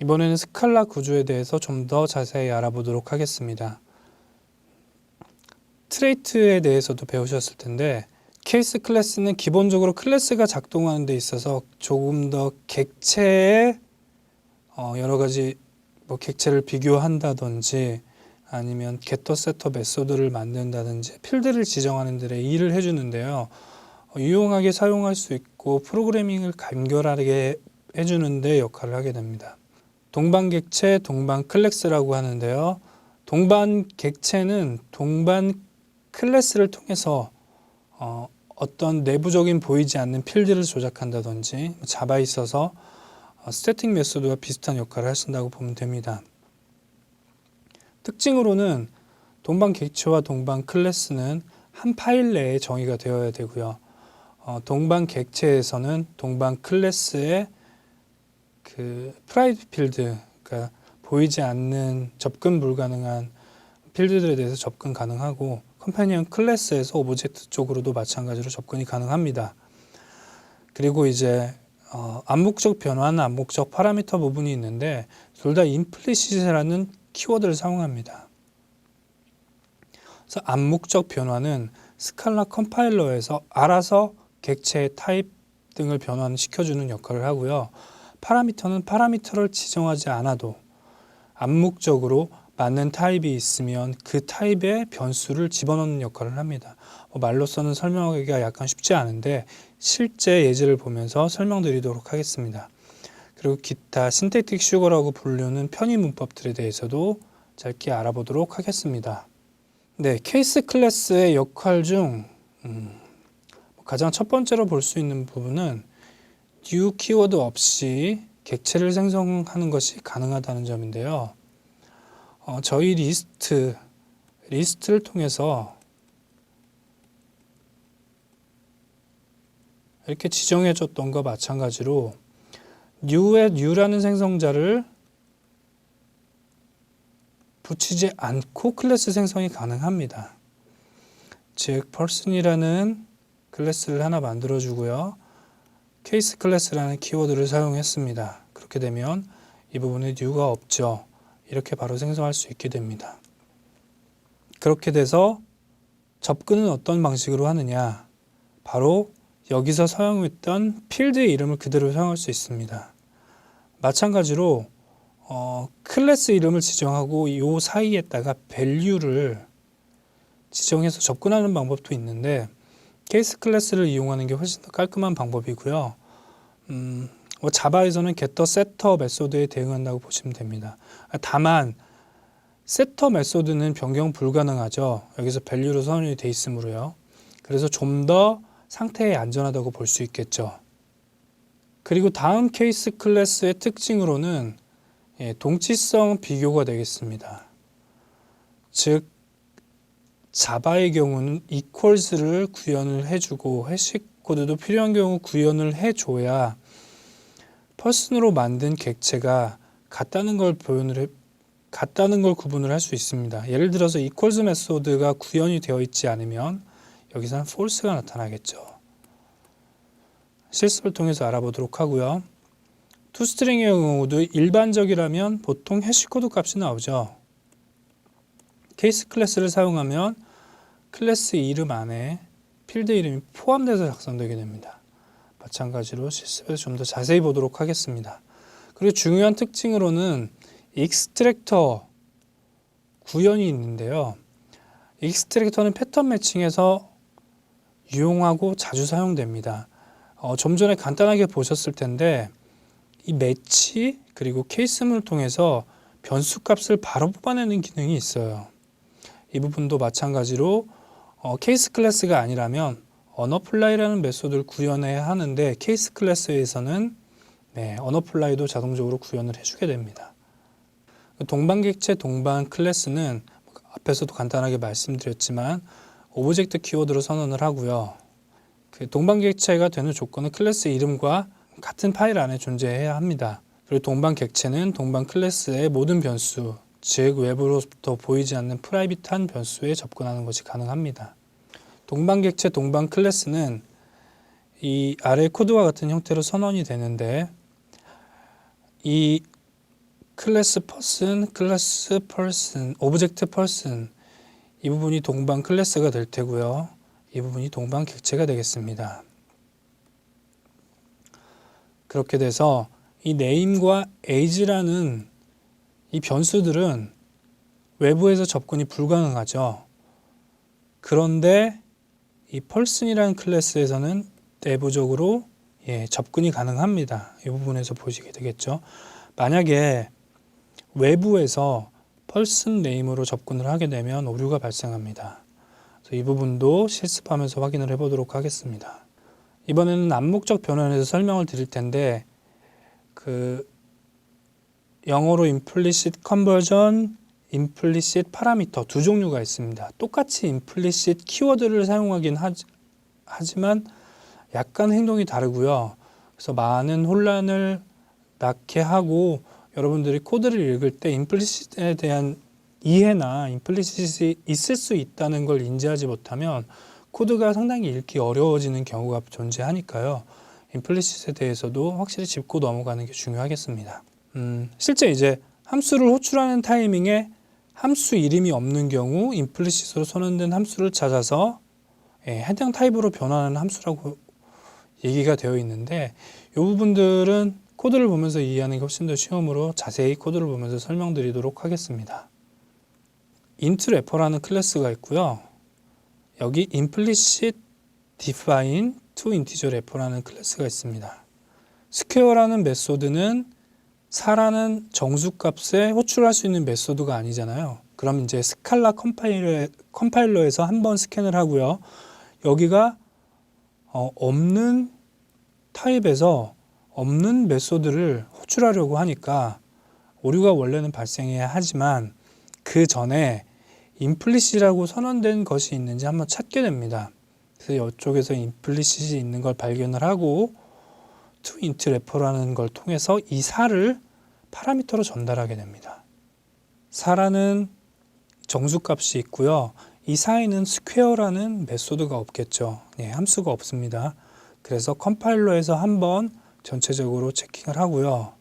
이번에는 스칼라 구조에 대해서 좀 더 자세히 알아보도록 하겠습니다. 트레이트에 대해서도 배우셨을 텐데 케이스 클래스는 기본적으로 클래스가 작동하는 데 있어서 조금 더 객체의 여러 가지 객체를 비교한다든지 아니면 게터 세터 메소드를 만든다든지 필드를 지정하는 데 일을 해주는데요. 유용하게 사용할 수 있고 프로그래밍을 간결하게 해주는 데 역할을 하게 됩니다. 동반 객체, 동반 클래스라고 하는데요. 동반 객체는 동반 클래스를 통해서 어떤 내부적인 보이지 않는 필드를 조작한다든지 자바에 있어서 스태틱 메소드와 비슷한 역할을 하신다고 보면 됩니다. 특징으로는 동반 객체와 동반 클래스는 한 파일 내에 정의가 되어야 되고요. 동반 객체에서는 동반 클래스의 그 프라이빗 필드, 그러니까 보이지 않는 접근 불가능한 필드들에 대해서 접근 가능하고 컴패니언 클래스에서 오브젝트 쪽으로도 마찬가지로 접근이 가능합니다. 그리고 이제 암묵적 변화는 암묵적 파라미터 부분이 있는데 둘 다 임플리시트라는 키워드를 사용합니다. 그래서 암묵적 변화는 스칼라 컴파일러에서 알아서 객체의 타입 등을 변환시켜주는 역할을 하고요. 파라미터는 파라미터를 지정하지 않아도 암묵적으로 맞는 타입이 있으면 그 타입의 변수를 집어넣는 역할을 합니다. 말로서는 설명하기가 약간 쉽지 않은데 실제 예제를 보면서 설명드리도록 하겠습니다. 그리고 기타 신택틱 슈거라고 부르는 편의 문법들에 대해서도 짧게 알아보도록 하겠습니다. 네, 케이스 클래스의 역할 중 가장 첫 번째로 볼 수 있는 부분은 new 키워드 없이 객체를 생성하는 것이 가능하다는 점인데요. 저희 리스트를 통해서 이렇게 지정해줬던 것과 마찬가지로 new에 new라는 생성자를 붙이지 않고 클래스 생성이 가능합니다. 즉 person이라는 클래스를 하나 만들어주고요. 케이스 클래스라는 키워드를 사용했습니다. 그렇게 되면 이 부분에 new가 없죠. 이렇게 바로 생성할 수 있게 됩니다. 그렇게 돼서 접근은 어떤 방식으로 하느냐, 바로 여기서 사용했던 필드의 이름을 그대로 사용할 수 있습니다. 마찬가지로 클래스 이름을 지정하고 이 사이에다가 value를 지정해서 접근하는 방법도 있는데 케이스 클래스를 이용하는 게 훨씬 더 깔끔한 방법이고요. 자바에서는 getter, setter 메소드에 대응한다고 보시면 됩니다. 다만 setter 메소드는 변경 불가능하죠. 여기서 value로 선언이 되어 있으므로요. 그래서 좀 더 상태에 안전하다고 볼 수 있겠죠. 그리고 다음 케이스 클래스의 특징으로는 동치성 비교가 되겠습니다. 즉 자바의 경우는 equals를 구현을 해주고 해시 코드도 필요한 경우 구현을 해줘야 person으로 만든 객체가 같다는 걸 구분을 할 수 있습니다. 예를 들어서 equals 메소드가 구현이 되어 있지 않으면 여기서는 false가 나타나겠죠. 실습을 통해서 알아보도록 하고요. toString의 경우도 일반적이라면 보통 해시코드 값이 나오죠. 케이스 클래스를 사용하면 클래스 이름 안에 필드 이름이 포함돼서 작성되게 됩니다. 마찬가지로 실습에서 좀 더 자세히 보도록 하겠습니다. 그리고 중요한 특징으로는 익스트랙터 구현이 있는데요. 익스트랙터는 패턴 매칭에서 유용하고 자주 사용됩니다. 좀 전에 간단하게 보셨을 텐데 이 매치 그리고 케이스문을 통해서 변수 값을 바로 뽑아내는 기능이 있어요. 이 부분도 마찬가지로 케이스 클래스가 아니라면 onApply라는 메소드를 구현해야 하는데 케이스 클래스에서는 onApply도 자동적으로 구현을 해주게 됩니다. 동반 객체, 동반 클래스는 앞에서도 간단하게 말씀드렸지만 오브젝트 키워드로 선언을 하고요. 그 동반 객체가 되는 조건은 클래스 이름과 같은 파일 안에 존재해야 합니다. 그리고 동반 객체는 동반 클래스의 모든 변수, 즉 외부로부터 보이지 않는 프라이빗한 변수에 접근하는 것이 가능합니다. 동반 객체, 동반 클래스는 이 아래 코드와 같은 형태로 선언이 되는데 이 클래스 퍼슨, 클래스 퍼슨, 오브젝트 퍼슨 이 부분이 동반 클래스가 될 테고요. 이 부분이 동반 객체가 되겠습니다. 그렇게 돼서 이 name과 age라는 이 변수들은 외부에서 접근이 불가능하죠. 그런데 이 person이라는 클래스에서는 내부적으로 접근이 가능합니다. 이 부분에서 보시게 되겠죠. 만약에 외부에서 person name으로 접근을 하게 되면 오류가 발생합니다. 그래서 이 부분도 실습하면서 확인을 해보도록 하겠습니다. 이번에는 암묵적 변환에서 설명을 드릴 텐데 영어로 implicit conversion, implicit parameter 두 종류가 있습니다. 똑같이 implicit 키워드를 사용하긴 하지만 약간 행동이 다르고요. 그래서 많은 혼란을 낳게 하고 여러분들이 코드를 읽을 때 implicit에 대한 이해나 implicit이 있을 수 있다는 걸 인지하지 못하면 코드가 상당히 읽기 어려워지는 경우가 존재하니까요. implicit에 대해서도 확실히 짚고 넘어가는 게 중요하겠습니다. 실제 이제 함수를 호출하는 타이밍에 함수 이름이 없는 경우 implicit으로 선언된 함수를 찾아서 해당 타입으로 변환하는 함수라고 얘기가 되어 있는데 이 부분들은 코드를 보면서 이해하는 게 훨씬 더 쉬우므로 자세히 코드를 보면서 설명드리도록 하겠습니다. int wrapper라는 클래스가 있고요. 여기 implicit define to integer wrapper라는 클래스가 있습니다. square라는 메소드는 4라는 정수값에 호출할 수 있는 메소드가 아니잖아요. 그럼 이제 스칼라 컴파일러에서 한번 스캔을 하고요. 여기가 없는 타입에서 없는 메소드를 호출하려고 하니까 오류가 원래는 발생해야 하지만 그 전에 implicit이라고 선언된 것이 있는지 한번 찾게 됩니다. 그래서 이쪽에서 implicit이 있는 걸 발견을 하고 toInt wrapper라는 걸 통해서 이 4를 파라미터로 전달하게 됩니다. 4라는 정수값이 있고요. 이 사이는 square라는 메소드가 없겠죠. 함수가 없습니다. 그래서 컴파일러에서 한번 전체적으로 체킹을 하고요.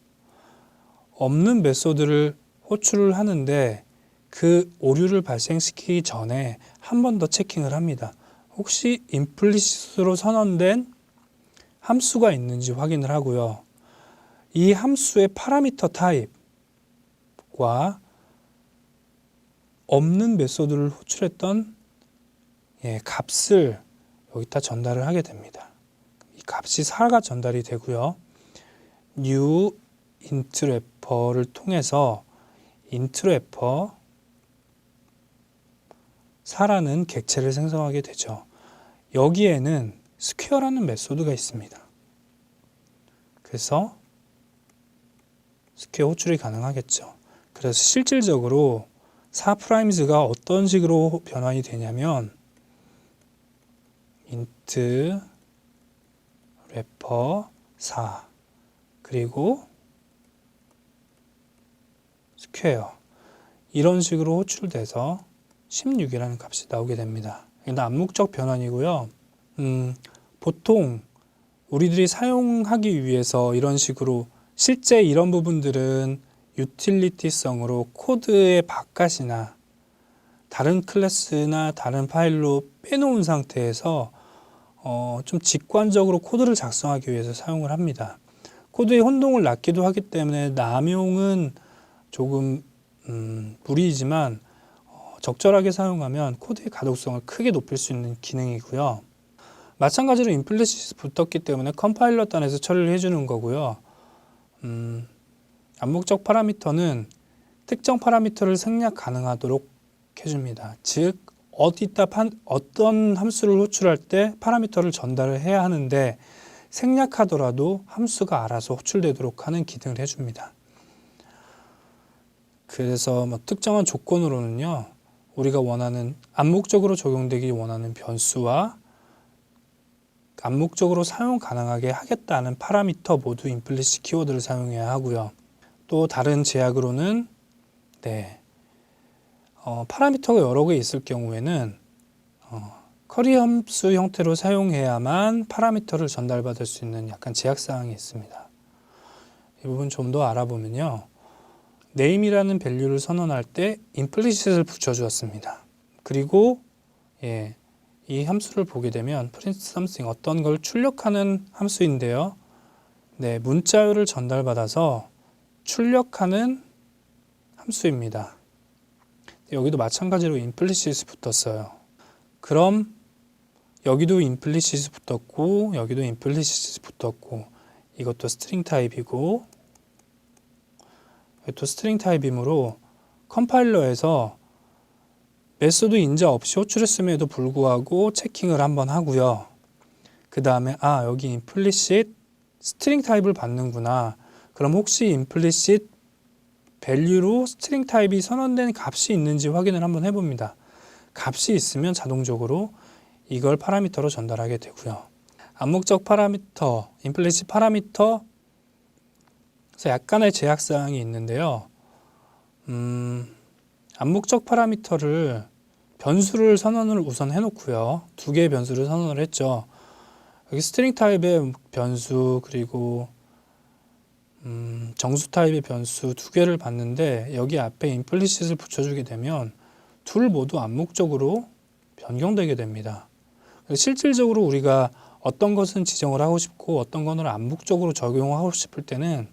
없는 메소드를 호출을 하는데 그 오류를 발생시키기 전에 한 번 더 체킹을 합니다. 혹시 implicit으로 선언된 함수가 있는지 확인을 하고요. 이 함수의 파라미터 타입과 없는 메소드를 호출했던 값을 여기다 전달을 하게 됩니다. 이 값이 4가 전달이 되고요. new int wrapper를 통해서 int wrapper 4라는 객체를 생성하게 되죠. 여기에는 square라는 메소드가 있습니다. 그래서 스퀘어 호출이 가능하겠죠. 그래서 실질적으로 4'가 어떤 식으로 변환이 되냐면 int wrapper 4 그리고 스퀘어 이런 식으로 호출돼서 16이라는 값이 나오게 됩니다. 이건 암묵적 변환이고요. 보통 우리들이 사용하기 위해서 이런 식으로 실제 이런 부분들은 유틸리티성으로 코드의 바깥이나 다른 클래스나 다른 파일로 빼놓은 상태에서 좀 직관적으로 코드를 작성하기 위해서 사용을 합니다. 코드의 혼동을 낳기도 하기 때문에 남용은 조금 무리이지만 적절하게 사용하면 코드의 가독성을 크게 높일 수 있는 기능이고요. 마찬가지로 implicit이 붙었기 때문에 컴파일러 단에서 처리를 해주는 거고요. 암묵적 파라미터는 특정 파라미터를 생략 가능하도록 해줍니다. 즉 어떤 함수를 호출할 때 파라미터를 전달을 해야 하는데 생략하더라도 함수가 알아서 호출되도록 하는 기능을 해줍니다. 그래서 특정한 조건으로는요. 우리가 원하는 암묵적으로 적용되기 원하는 변수와 암묵적으로 사용 가능하게 하겠다는 파라미터 모두 implicit 키워드를 사용해야 하고요. 또 다른 제약으로는 파라미터가 여러 개 있을 경우에는 커리 함수 형태로 사용해야만 파라미터를 전달받을 수 있는 약간 제약사항이 있습니다. 이 부분 좀 더 알아보면요. name이라는 밸류를 선언할 때 implicit을 붙여주었습니다. 그리고 이 함수를 보게 되면 print something, 어떤 걸 출력하는 함수인데요. 네, 문자열을 전달받아서 출력하는 함수입니다. 여기도 마찬가지로 implicit이 붙었어요. 그럼 여기도 implicit이 붙었고 여기도 implicit이 붙었고 이것도 스트링 타입이고 이것도 스트링 타입이므로 컴파일러에서 메소드 인자 없이 호출했음에도 불구하고 체킹을 한번 하고요. 그 다음에 여기 implicit 스트링 타입을 받는구나. 그럼 혹시 implicit value로 스트링 타입이 선언된 값이 있는지 확인을 한번 해봅니다. 값이 있으면 자동적으로 이걸 파라미터로 전달하게 되고요. 암묵적 파라미터, implicit 파라미터 그래서 약간의 제약사항이 있는데요. 암묵적 파라미터를 변수를 선언을 우선 해놓고요. 두 개의 변수를 선언을 했죠. 여기 스트링 타입의 변수 그리고 정수 타입의 변수 두 개를 봤는데 여기 앞에 implicit을 붙여주게 되면 둘 모두 암묵적으로 변경되게 됩니다. 실질적으로 우리가 어떤 것은 지정을 하고 싶고 어떤 것을 암묵적으로 적용하고 싶을 때는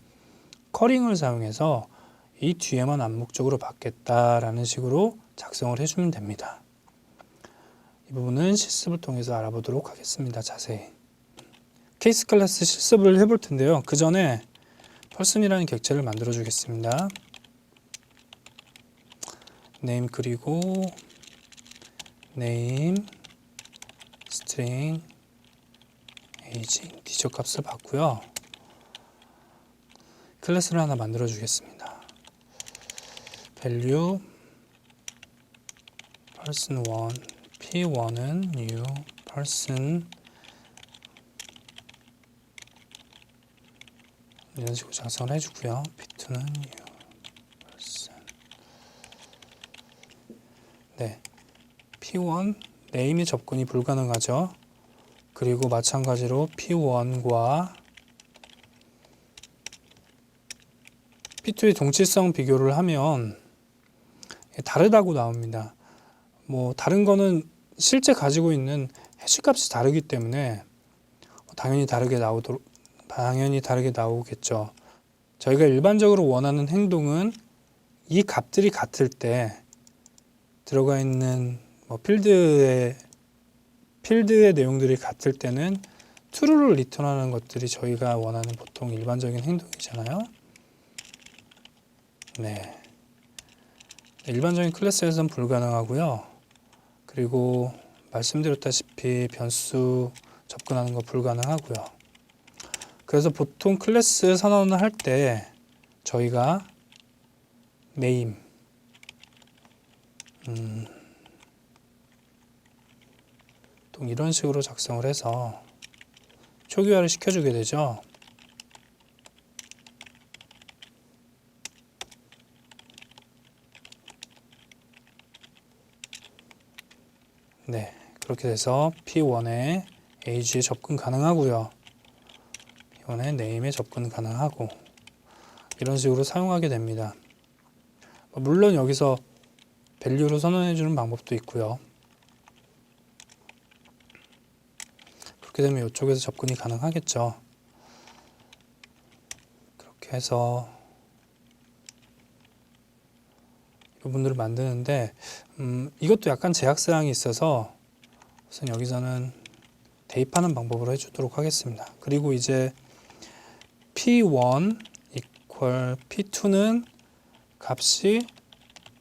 커링을 사용해서 이 뒤에만 암묵적으로 받겠다라는 식으로 작성을 해주면 됩니다. 이 부분은 실습을 통해서 알아보도록 하겠습니다. 자세히. 케이스 클래스 실습을 해볼 텐데요. 그 전에 person이라는 객체를 만들어 주겠습니다. name 그리고 name string age 인티저 값을 받고요. 클래스를 하나 만들어 주겠습니다. value person1 p1은 new person 이런 식으로 작성을 해주고요. p2는 new person 네, p1 name이 접근이 불가능하죠. 그리고 마찬가지로 p1과 p2의 동치성 비교를 하면 다르다고 나옵니다. 다른 거는 실제 가지고 있는 해시값이 다르기 때문에 당연히 다르게 나오겠죠. 저희가 일반적으로 원하는 행동은 이 값들이 같을 때 들어가 있는 필드의 내용들이 같을 때는 true를 리턴하는 것들이 저희가 원하는 보통 일반적인 행동이잖아요. 네. 일반적인 클래스에서는 불가능하고요. 그리고 말씀드렸다시피 변수 접근하는 거 불가능하고요. 그래서 보통 클래스 선언을 할 때 저희가 name 보통 이런 식으로 작성을 해서 초기화를 시켜주게 되죠. 네, 그렇게 돼서 P1에 age에 접근 가능하고요. P1에 name에 접근 가능하고 이런 식으로 사용하게 됩니다. 물론 여기서 value로 선언해 주는 방법도 있고요. 그렇게 되면 이쪽에서 접근이 가능하겠죠. 그렇게 해서 이 부분들을 만드는데 이것도 약간 제약사항이 있어서 우선 여기서는 대입하는 방법으로 해주도록 하겠습니다. 그리고 이제 P1 equal P2는 값이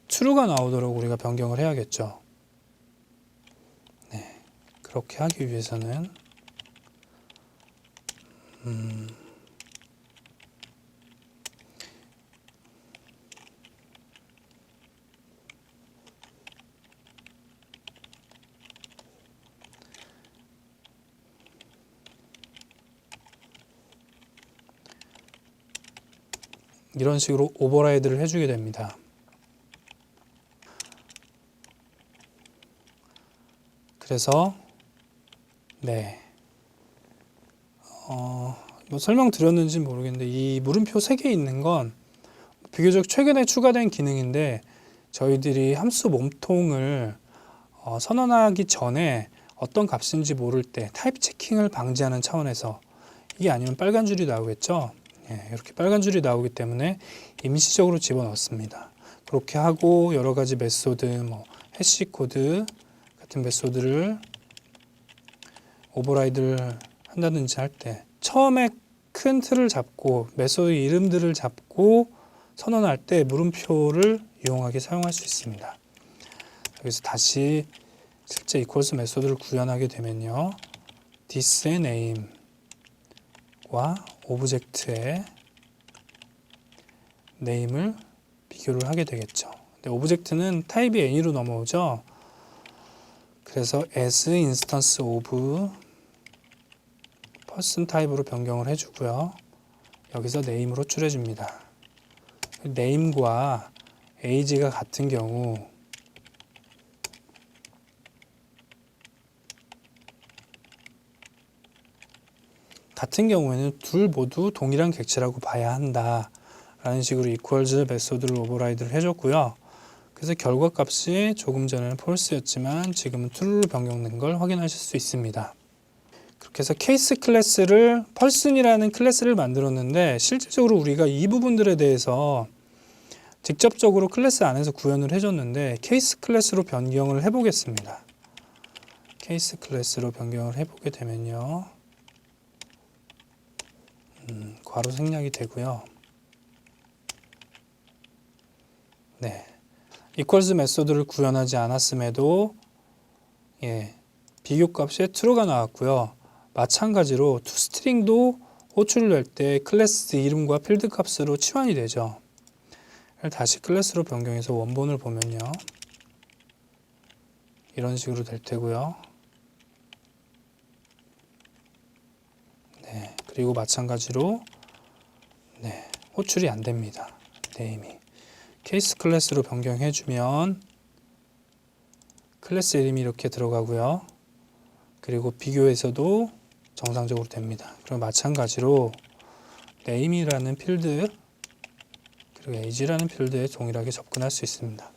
true가 나오도록 우리가 변경을 해야겠죠. 네, 그렇게 하기 위해서는 이런 식으로 오버라이드를 해주게 됩니다. 그래서 네, 설명드렸는지 모르겠는데 이 물음표 3개 있는 건 비교적 최근에 추가된 기능인데 저희들이 함수 몸통을 선언하기 전에 어떤 값인지 모를 때 타입 체킹을 방지하는 차원에서 이게 아니면 빨간 줄이 나오겠죠. 예, 이렇게 빨간 줄이 나오기 때문에 임시적으로 집어넣습니다. 그렇게 하고 여러 가지 메소드, 해시 코드 같은 메소드를 오버라이드를 한다든지 할 때 처음에 큰 틀을 잡고 메소드 이름들을 잡고 선언할 때 물음표를 유용하게 사용할 수 있습니다. 여기서 다시 실제 equals 메소드를 구현하게 되면요, this의 name과 오브젝트의 name을 비교를 하게 되겠죠. 근데 오브젝트는 타입이 any로 넘어오죠. 그래서 as instance of person 타입으로 변경을 해주고요. 여기서 name으로 호출해줍니다. name과 age가 같은 경우 경우에는 둘 모두 동일한 객체라고 봐야 한다 라는 식으로 equals 메소드를 오버라이드를 해줬고요. 그래서 결과값이 조금 전에는 false였지만 지금은 true로 변경된 걸 확인하실 수 있습니다. 그렇게 해서 케이스 클래스를 person이라는 클래스를 만들었는데 실질적으로 우리가 이 부분들에 대해서 직접적으로 클래스 안에서 구현을 해줬는데 케이스 클래스로 변경을 해보겠습니다. 케이스 클래스로 변경을 해보게 되면요, 괄호 생략이 되고요. 네, equals 메소드를 구현하지 않았음에도 비교값에 true가 나왔고요. 마찬가지로 toString도 호출을 낼 때 클래스 이름과 필드 값으로 치환이 되죠. 다시 클래스로 변경해서 원본을 보면요, 이런 식으로 될 테고요. 네, 그리고 마찬가지로 호출이 안 됩니다. 네임이 케이스 클래스로 변경해주면 클래스 이름이 이렇게 들어가고요. 그리고 비교에서도 정상적으로 됩니다. 그리고 마찬가지로 name이라는 필드 그리고 age라는 필드에 동일하게 접근할 수 있습니다.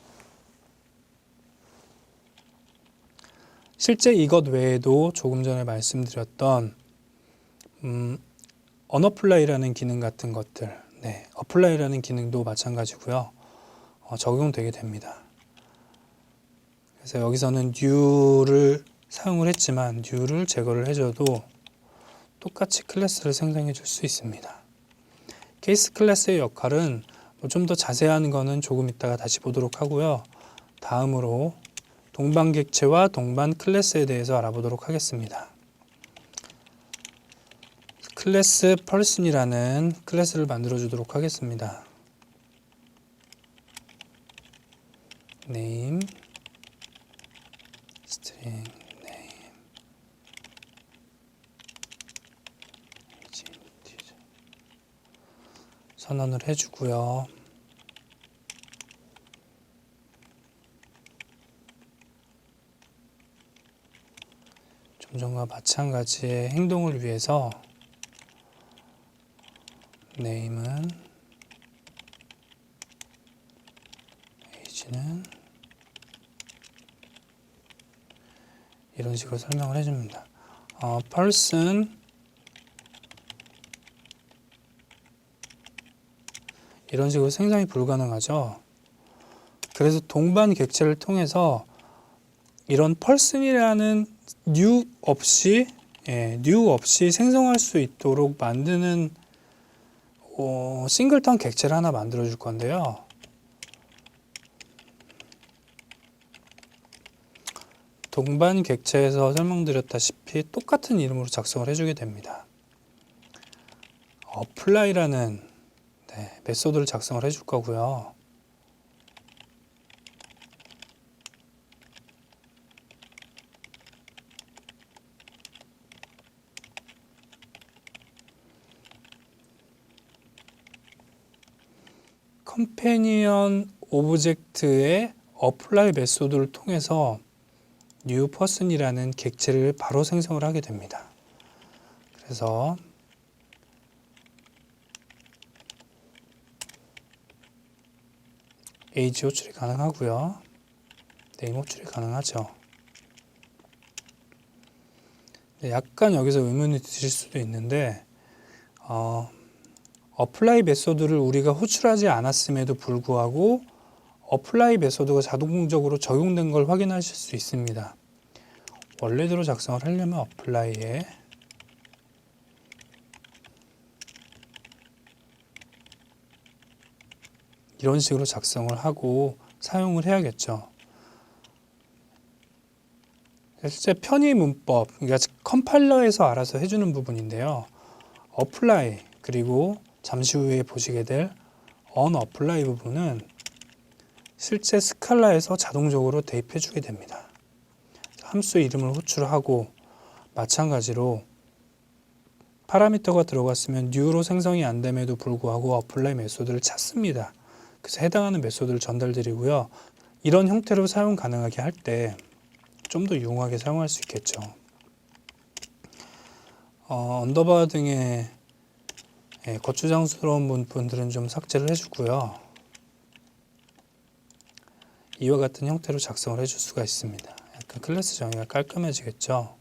실제 이것 외에도 조금 전에 말씀드렸던 unapply라는 기능 같은 것들, apply라는 기능도 마찬가지고요. 적용되게 됩니다. 그래서 여기서는 new를 사용을 했지만 new를 제거를 해줘도 똑같이 클래스를 생성해 줄 수 있습니다. 케이스 클래스의 역할은 좀 더 자세한 거는 조금 이따가 다시 보도록 하고요. 다음으로 동반 객체와 동반 클래스에 대해서 알아보도록 하겠습니다. 클래스 person이라는 클래스를 만들어 주도록 하겠습니다. name string name 선언을 해주고요. 좀 전과 마찬가지의 행동을 위해서 name은 age는 이런 식으로 설명을 해줍니다. person 이런 식으로 생성이 불가능하죠. 그래서 동반 객체를 통해서 이런 person이라는 new 없이 생성할 수 있도록 만드는 싱글턴 객체를 하나 만들어 줄 건데요. 동반 객체에서 설명드렸다시피 똑같은 이름으로 작성을 해주게 됩니다. apply라는 메소드를 작성을 해줄 거고요. 컴패니언 오브젝트의 apply 메소드를 통해서 new person이라는 객체를 바로 생성을 하게 됩니다. 그래서 age 호출이 가능하고요. name 호출이 가능하죠. 약간 여기서 의문이 드실 수도 있는데 apply 메소드를 우리가 호출하지 않았음에도 불구하고 apply 메소드가 자동적으로 적용된 걸 확인하실 수 있습니다. 원래대로 작성을 하려면 apply에 이런 식으로 작성을 하고 사용을 해야겠죠. 실제 편의 문법, 그러니까 컴파일러에서 알아서 해주는 부분인데요. apply 그리고 잠시 후에 보시게 될 unapply 부분은 실제 스칼라에서 자동적으로 대입해 주게 됩니다. 함수 이름을 호출하고 마찬가지로 파라미터가 들어갔으면 new로 생성이 안 됨에도 불구하고 apply 메소드를 찾습니다. 그래서 해당하는 메소드를 전달드리고요. 이런 형태로 사용 가능하게 할 때 좀 더 유용하게 사용할 수 있겠죠. 언더바 등의 거추장스러운 문구들은 좀 삭제를 해주고요. 이와 같은 형태로 작성을 해줄 수가 있습니다. 약간 클래스 정의가 깔끔해지겠죠.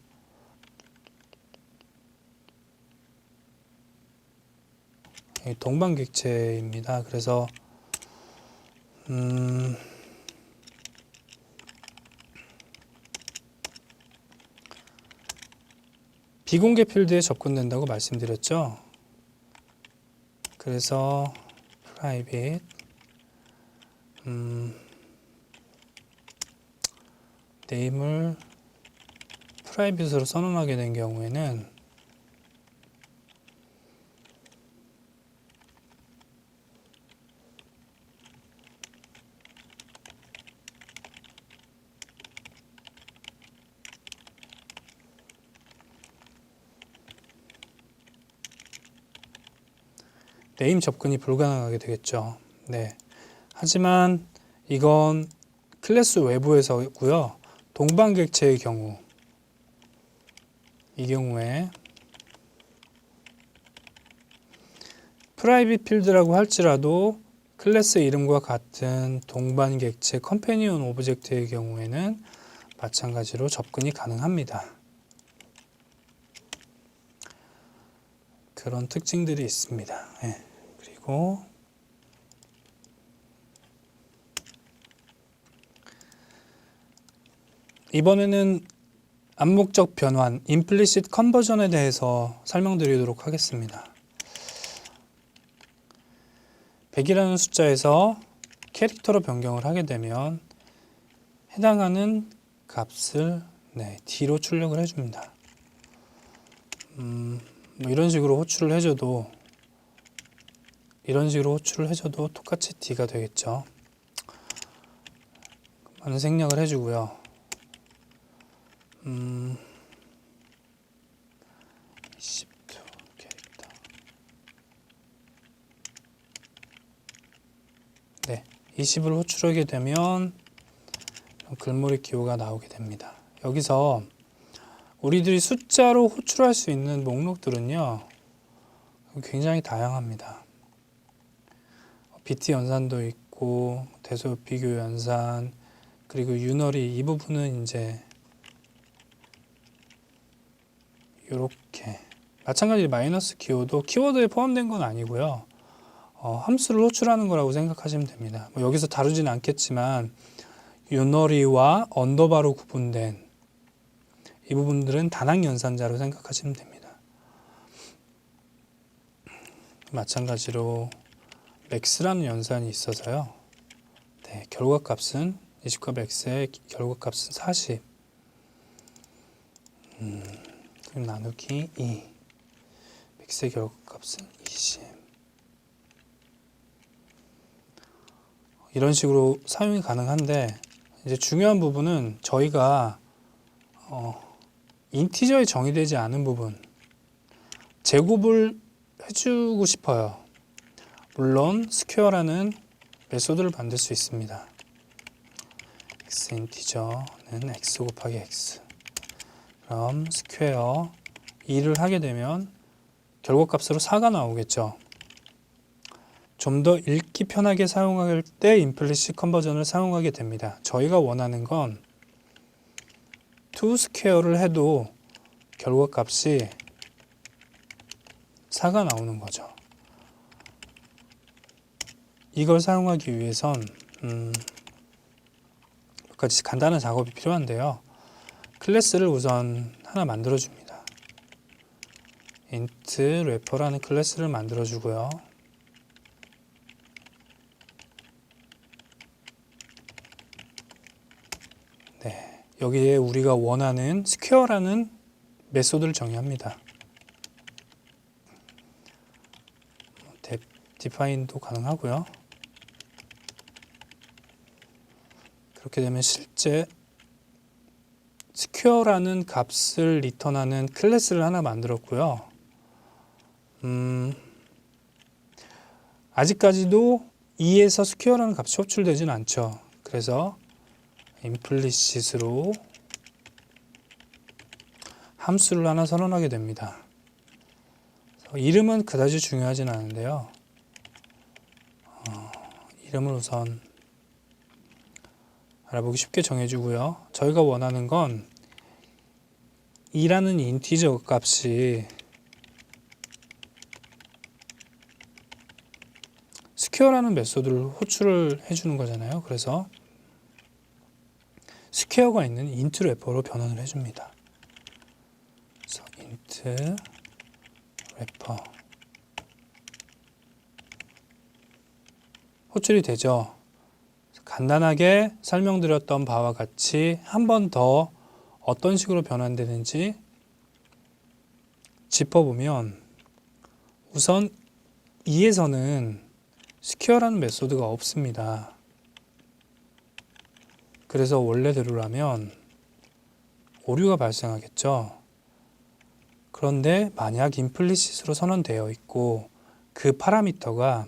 동방객체입니다. 그래서 비공개 필드에 접근된다고 말씀드렸죠. 그래서 private name을 private으로 선언하게 된 경우에는 네임 접근이 불가능하게 되겠죠. 네. 하지만 이건 클래스 외부에서고요. 동방객체의 경우, 이 경우에 프라이빗 필드라고 할지라도 클래스 이름과 같은 동방객체 컴패니언 오브젝트의 경우에는 마찬가지로 접근이 가능합니다. 그런 특징들이 있습니다. 네. 그리고 이번에는 암묵적 변환, implicit conversion에 대해서 설명드리도록 하겠습니다. 100이라는 숫자에서 캐릭터로 변경을 하게 되면 해당하는 값을 D로 출력을 해줍니다. 뭐 이런 식으로 호출을 해줘도 똑같이 D가 되겠죠. 많은 생략을 해주고요. 22 캐릭터. 네, 20을 호출하게 되면 글몰이 기호가 나오게 됩니다. 여기서 우리들이 숫자로 호출할 수 있는 목록들은요, 굉장히 다양합니다. 비트 연산도 있고, 대소 비교 연산, 그리고 유너리, 이 부분은 이제 이렇게 마찬가지로 마이너스 기호도 키워드에 포함된 건 아니고요. 함수를 호출하는 거라고 생각하시면 됩니다. 뭐 여기서 다루진 않겠지만 유너리와 언더바로 구분된 이 부분들은 단항 연산자로 생각하시면 됩니다. 마찬가지로 맥스라는 연산이 있어서요. 네, 결과값은 20과 맥스의 결과값은 40. 그럼 나누기 2. 맥스의 결과값은 20. 이런 식으로 사용이 가능한데 이제 중요한 부분은 저희가 인티저에 정의되지 않은 부분 제곱을 해주고 싶어요. 물론 스퀘어라는 메소드를 만들 수 있습니다. x 인티저는 x 곱하기 x. 그럼 스퀘어 2를 하게 되면 결과값으로 4가 나오겠죠. 좀 더 읽기 편하게 사용할 때 임플리시트 컨버전을 사용하게 됩니다. 저희가 원하는 건 toSquare를 해도 결과값이 4가 나오는 거죠. 이걸 사용하기 위해선 몇 가지 간단한 작업이 필요한데요. 클래스를 우선 하나 만들어 줍니다. int wrapper라는 클래스를 만들어 주고요. 네, 여기에 우리가 원하는 square라는 메소드를 정의합니다. define도 가능하고요. 그렇게 되면 실제 square라는 값을 리턴하는 클래스를 하나 만들었고요. 아직까지도 2에서 square라는 값이 호출되지는 않죠. 그래서 implicit으로 함수를 하나 선언하게 됩니다. 이름은 그다지 중요하진 않은데요. 이름을 우선 알아보기 쉽게 정해주고요. 저희가 원하는 건 2라는 인티저 값이 square라는 메소드를 호출을 해주는 거잖아요. 그래서 square가 있는 int wrapper로 변환을 해줍니다. 그래서 int wrapper 호출이 되죠. 간단하게 설명드렸던 바와 같이 한 번 더 어떤 식으로 변환되는지 짚어보면 우선 2에서는 square라는 메소드가 없습니다. 그래서 원래대로라면 오류가 발생하겠죠. 그런데 만약 implicit으로 선언되어 있고 그 파라미터가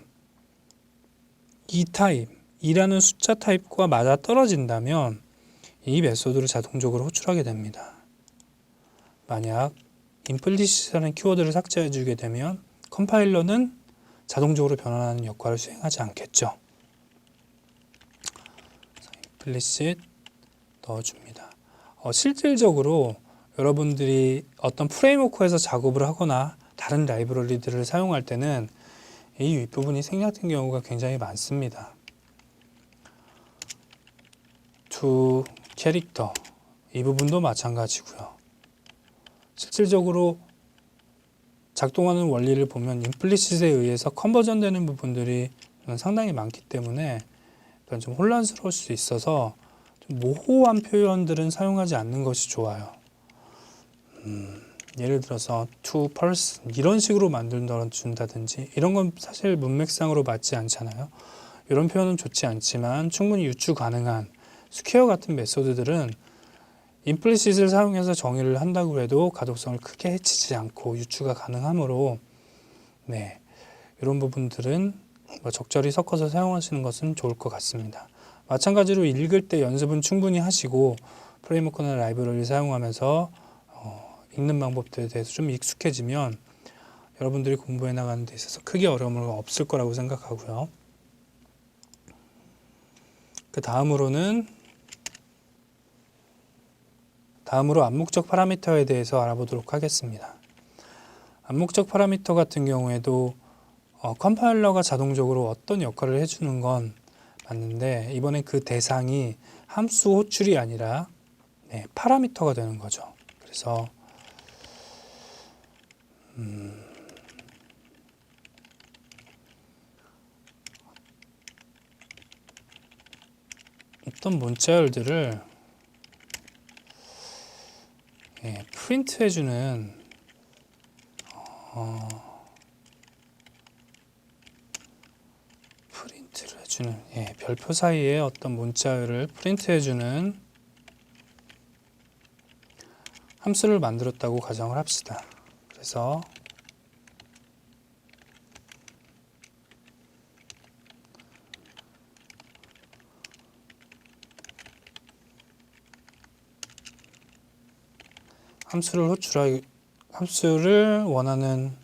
이 타입, 2라는 숫자 타입과 맞아 떨어진다면 이 메소드를 자동적으로 호출하게 됩니다. 만약 implicit라는 키워드를 삭제해 주게 되면 컴파일러는 자동적으로 변환하는 역할을 수행하지 않겠죠. implicit 넣어줍니다. 실질적으로 여러분들이 어떤 프레임워크에서 작업을 하거나 다른 라이브러리들을 사용할 때는 이 윗부분이 생략된 경우가 굉장히 많습니다. to 캐릭터 이 부분도 마찬가지고요. 실질적으로 작동하는 원리를 보면 임플리시트에 의해서 컨버전 되는 부분들이 상당히 많기 때문에 좀 혼란스러울 수 있어서 좀 모호한 표현들은 사용하지 않는 것이 좋아요. 예를 들어서 to person 이런 식으로 만들어준다든지 이런 건 사실 문맥상으로 맞지 않잖아요. 이런 표현은 좋지 않지만 충분히 유추 가능한 스퀘어 같은 메소드들은 임플리시트를 사용해서 정의를 한다고 해도 가독성을 크게 해치지 않고 유추가 가능하므로 네, 이런 부분들은 적절히 섞어서 사용하시는 것은 좋을 것 같습니다. 마찬가지로 읽을 때 연습은 충분히 하시고 프레임워크나 라이브러리를 사용하면서 읽는 방법들에 대해서 좀 익숙해지면 여러분들이 공부해 나가는 데 있어서 크게 어려움은 없을 거라고 생각하고요. 그 다음으로 암묵적 파라미터에 대해서 알아보도록 하겠습니다. 암묵적 파라미터 같은 경우에도 컴파일러가 자동적으로 어떤 역할을 해주는 건 맞는데 이번엔 그 대상이 함수 호출이 아니라 파라미터가 되는 거죠. 그래서 어떤 문자열들을 프린트 해주는 프린트를 해주는 별표 사이에 어떤 문자열을 프린트 해주는 함수를 만들었다고 가정을 합시다. 그래서 함수를 원하는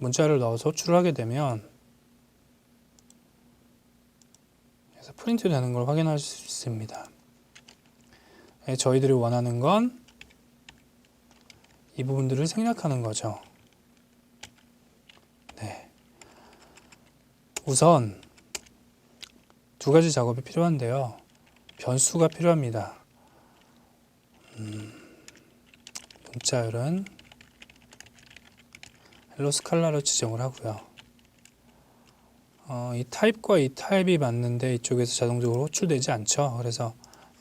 문자를 넣어서 호출을 하게 되면 그래서 프린트 되는 걸 확인할 수 있습니다. 저희들이 원하는 건 이 부분들을 생략하는 거죠. 네. 우선 두 가지 작업이 필요한데요. 변수가 필요합니다. 문자열은 헬로 스칼라로 지정을 하고요. 이 타입과 이 타입이 맞는데 이쪽에서 자동적으로 호출되지 않죠. 그래서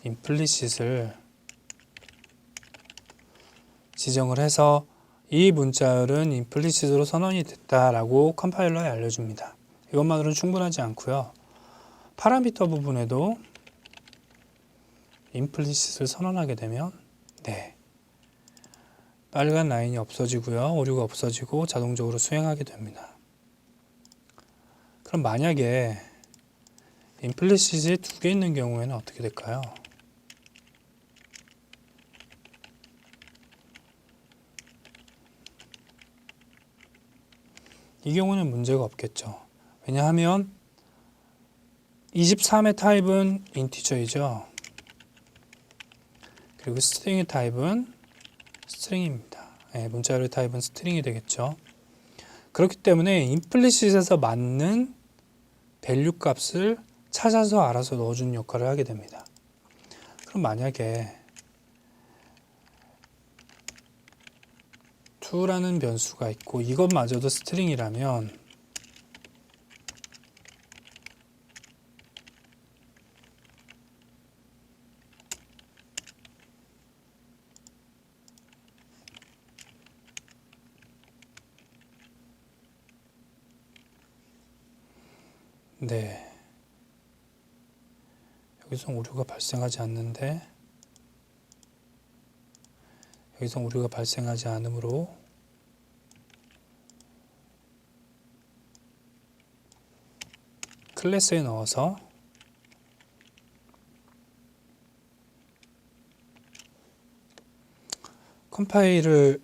implicit을 지정을 해서 이 문자열은 implicit으로 선언이 됐다라고 컴파일러에 알려줍니다. 이것만으로는 충분하지 않고요. 파라미터 부분에도 implicit을 선언하게 되면 빨간 라인이 없어지고요. 오류가 없어지고 자동적으로 수행하게 됩니다. 그럼 만약에 implicit이 두 개 있는 경우에는 어떻게 될까요? 이 경우는 문제가 없겠죠. 왜냐하면 23의 타입은 인티저이죠. 그리고 스트링의 타입은 스트링입니다. 문자열의 타입은 스트링이 되겠죠. 그렇기 때문에 implicit에서 맞는 밸류 값을 찾아서 알아서 넣어주는 역할을 하게 됩니다. 그럼 만약에 2라는 변수가 있고 이것마저도 스트링이라면 여기서 오류가 발생하지 않는데 여기서 오류가 발생하지 않으므로 클래스에 넣어서 컴파일을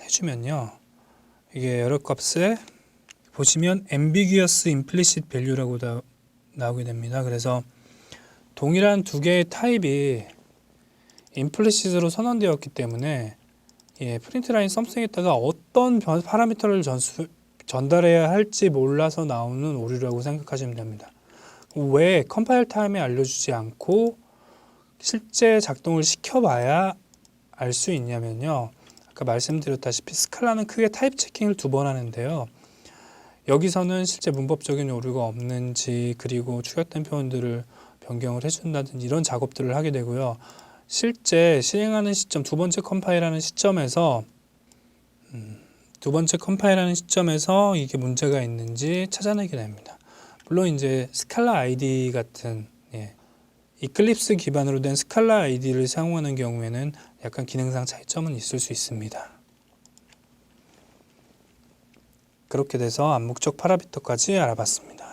해주면요. 이게 에러 값에 보시면 ambiguous implicit value라고 나오게 됩니다. 그래서 동일한 두 개의 타입이 implicit으로 선언되었기 때문에 프린트라인 썸씽에다가 어떤 파라미터를 전달해야 할지 몰라서 나오는 오류라고 생각하시면 됩니다. 왜 컴파일 타임에 알려주지 않고 실제 작동을 시켜봐야 알 수 있냐면요. 아까 말씀드렸다시피 스칼라는 크게 타입 체킹을 2번 하는데요. 여기서는 실제 문법적인 오류가 없는지 그리고 축약된 표현들을 변경을 해준다든지 이런 작업들을 하게 되고요. 실제 실행하는 시점, 두 번째 컴파일하는 시점에서 이게 문제가 있는지 찾아내게 됩니다. 물론 이제 스칼라 아이디 같은 이클립스 기반으로 된 스칼라 아이디를 사용하는 경우에는 약간 기능상 차이점은 있을 수 있습니다. 그렇게 돼서 암묵적 파라미터까지 알아봤습니다.